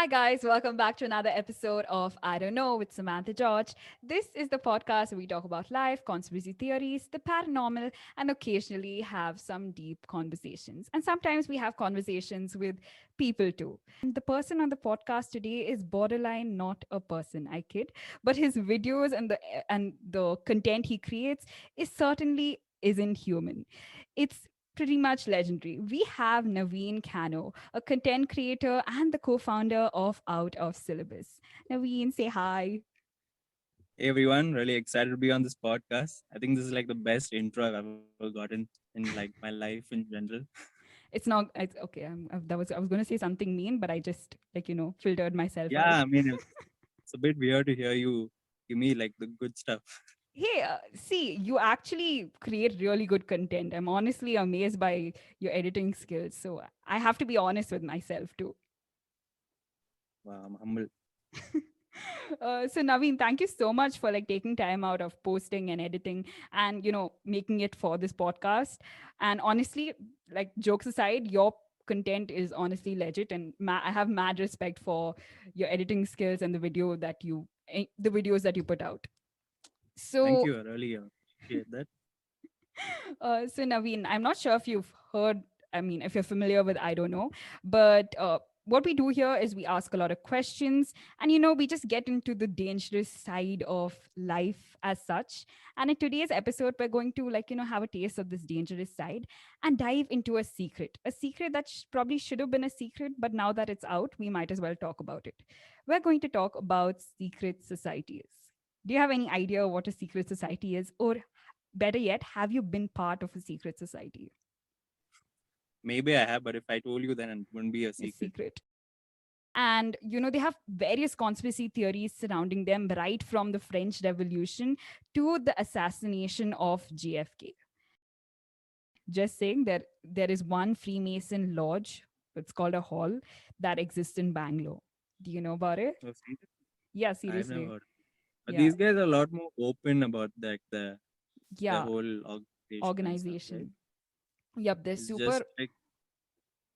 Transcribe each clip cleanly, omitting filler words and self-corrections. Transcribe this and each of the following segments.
guys. Welcome back to another episode of I Don't Know with Samantha George. This is the podcast where we talk about life, conspiracy theories, the paranormal, and occasionally have some deep conversations. And sometimes we have conversations with people too. And the person on the podcast today is borderline not a person, I kid, but his videos and the content he creates is certainly isn't human. It's pretty much legendary. We have Naveen Kano, a content creator and the co founder of Out of Syllabus. Naveen, say hi. Hey everyone, really excited to be on this podcast. I think this is like the best intro I've ever gotten in like my life in general. It's not, it's okay. I was going to say something mean, but I just, filtered myself Yeah, out. I mean it's a bit weird to hear you give me like the good stuff. Hey, see, you actually create really good content. I'm honestly amazed by your editing skills. So I have to be honest with myself too. Wow, I'm humble. So Naveen, thank you so much for like taking time out of posting and editing and making it for this podcast. And honestly, like jokes aside, your content is honestly legit, and I have mad respect for your editing skills and the videos that you put out. Thank So you. I really appreciate that. so Naveen, I'm not sure if you've heard, I mean, if you're familiar with, I don't know, but what we do here is we ask a lot of questions and, we just get into the dangerous side of life as such. And in today's episode, we're going to, have a taste of this dangerous side and dive into a secret that probably should have been a secret, but now that it's out, we might as well talk about it. We're going to talk about secret societies. Do you have any idea what a secret society is, or better yet, have you been part of a secret society? Maybe I have, but if I told you then it wouldn't be a A secret. secret. And, they have various conspiracy theories surrounding them, right from the French Revolution to the assassination of JFK. Just saying that there is one Freemason lodge, it's called a hall, that exists in Bangalore. Do you know about it? Oh, secret? Yeah, I've never seriously. heard. But Yeah, these guys are a lot more open about like the yeah, whole organization and stuff, right? organization. Yep, It's just like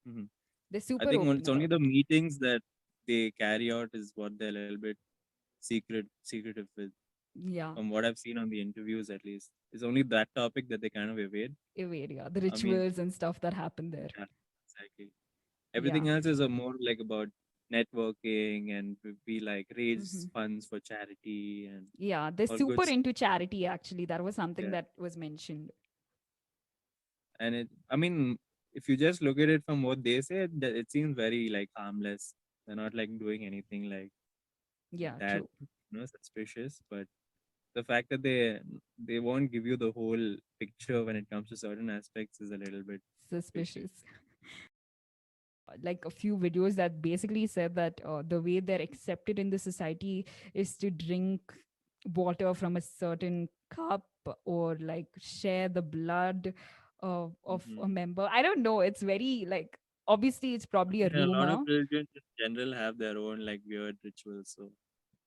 mhm. they're I super think open it's only about the it. meetings that they carry out is what they're a little bit secretive with. Yeah, From what I've seen on the interviews, at least, it's only that topic that they kind of evade. area, the I mean, rituals and stuff that happen there. yeah, exactly. Yeah. Everything else is a more like about networking and we like Hmm. raise funds for charity and Yeah, they're all super good stuff. into charity, actually. That was something Yeah, that was mentioned. and I mean, if you just look at it from what they say, it seems very like harmless. They're not like doing anything like Yeah, that, true. suspicious. But the fact that they won't give you the whole picture when it comes to certain aspects is a little bit fishy. Suspicious. Like a few videos that basically said that the way they're accepted in the society is to drink water from a certain cup or like share the blood of Mhm. a member. I don't know. It's very like, obviously, it's probably a Yeah, a lot of rumor. religions in general have their own like weird rituals. So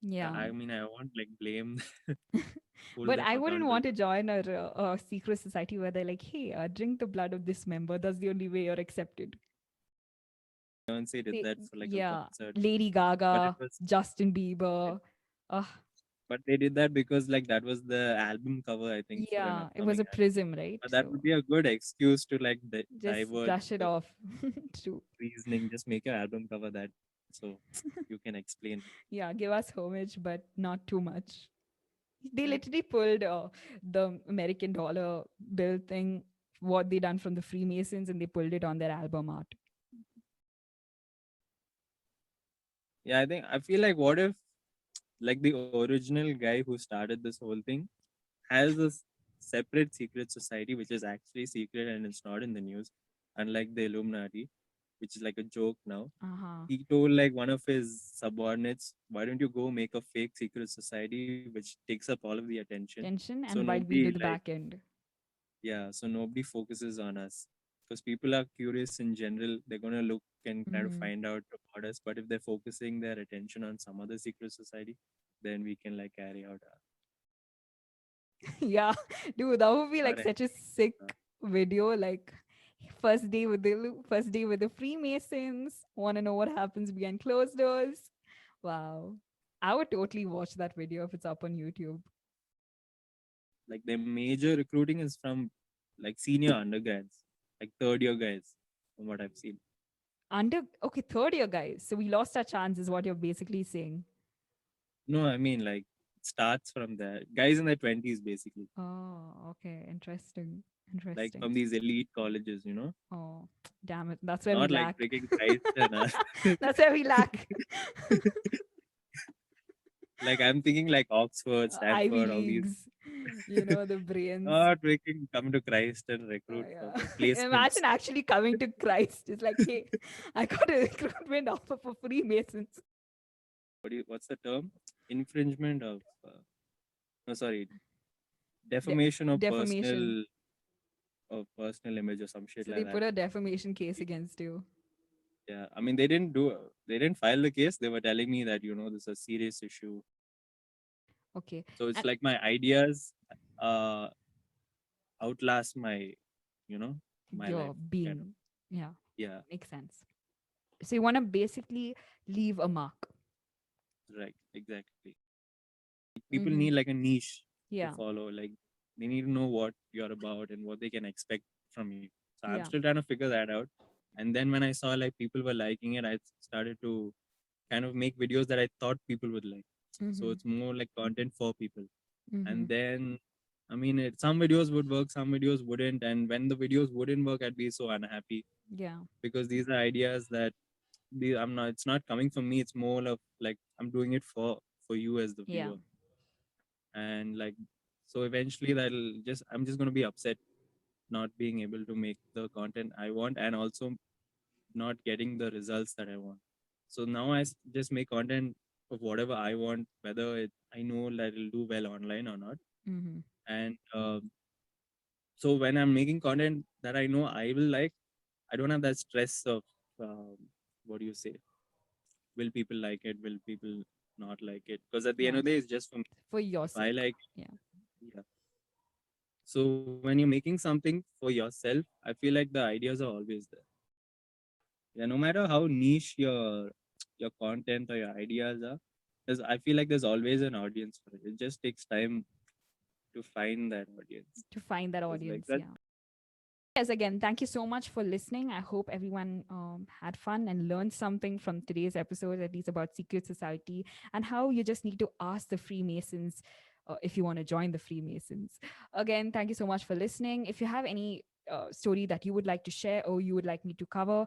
Yeah. I mean, I won't like blame, hold But them I wouldn't accountable. want to join a secret society where they're like, hey, drink the blood of this member. That's the only way you're accepted. Beyonce did that for like a Yeah. concert, Lady but it Gaga, was, Justin it, Bieber. Uh, but they did that because like that was the album cover, I think, for an yeah, it was upcoming a album. prism, right? But that So would be a good excuse to like just divert brush it the off. True. reasoning. Just make your album cover that, so you can explain. Yeah, give us homage, but not too much. They Yeah. literally pulled the American dollar bill thing, what they done from the Freemasons, and they pulled it on their album art. Yeah, I feel like what if like the original guy who started this whole thing has a separate secret society which is actually secret and it's not in the news, unlike the Illuminati, which is like a joke now. Uh huh. He told like one of his subordinates, "Why don't you go make a fake secret society which takes up all of the attention, Tension, so and while we nobody do the like back end. so nobody focuses on us." Because people are curious in general, they're gonna look and kind of Hmm. find out about us. But if they're focusing their attention on some other secret society, then we can like carry out Yeah, dude, that would be our like such a sick uh, video. Like, first day with the Freemasons. Want to know what happens behind closed doors? Wow. I would totally watch that video if it's up on YouTube. Like their major recruiting is from like senior undergrads, like third year guys, from what I've seen. Okay, third year guys. So we lost our chance, is what you're basically saying. No, I mean like it starts from there. Guys in their 20s basically. Oh, okay. Interesting. Like Interesting. from these elite colleges, Oh, damn it. That's where we Not like lack. freaking Christ and That's where we lack. like I'm thinking like Oxford, Ivy Stanford, all these. Leagues, the brains. Not freaking come to Christ and Oh, recruit for yeah. placements. Imagine actually coming to Christ. It's like, hey, I got a recruitment offer for Freemasons. What's the term? Infringement of no, sorry, defamation of Defamation. personal image or some shit So like they that. put a defamation case against you. Yeah, I mean they didn't file the case. They were telling me that this is a serious issue. Okay. So it's And like my ideas uh outlast my my your life. being. Yeah, Yeah, makes sense. So you want to basically leave a mark. right, exactly. People Mhm. need like a niche to Yeah. follow. Like they need to know what you're about and what they can expect from you. So I'm Yeah. still trying to figure that out. And then when I saw like people were liking it, I started to kind of make videos that I thought people would like. So Mm-hmm. it's more like content for people. Mm-hmm. And then I mean, some videos would work, some videos wouldn't. And when the videos wouldn't work, I'd be so unhappy Yeah. because these are ideas that I'm not. It's not coming from me. It's more of like I'm doing it for you as the Yeah. viewer, and like so eventually I'm just gonna be upset not being able to make the content I want and also not getting the results that I want. So now just make content of whatever I want, whether I know that it'll do well online or not. Mm-hmm. And so when I'm making content that I know I will like, I don't have that stress of um, what do you say? Will people like it? Will people not like it? Because at the end Yeah. of the day, it's just for me. For your If I sake. like, Yeah. yeah. So when you're making something for yourself, I feel like the ideas are always there. Yeah, no matter how niche your content or your ideas are, I feel like there's always an audience for it. It just takes time to find that audience. To find that It's like audience. that. Yeah. Yes, again, thank you so much for listening. I hope everyone had fun and learned something from today's episode, at least about secret society and how you just need to ask the Freemasons if you want to join the Freemasons. Again, thank you so much for listening. If you have any story that you would like to share or you would like me to cover,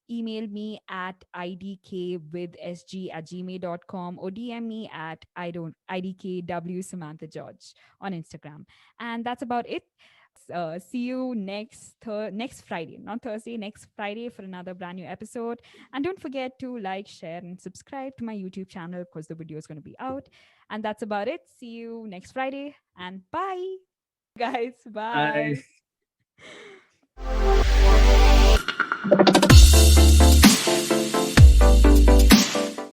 email me at idkwithsg@gmail.com or DM me at idkwsamantha George on Instagram. And that's about it. See you next Friday, not Thursday, next Friday for another brand new episode. And don't forget to like, share, and subscribe to my YouTube channel because the video is going to be out. And that's about it. See you next Friday and bye, guys. I Bye.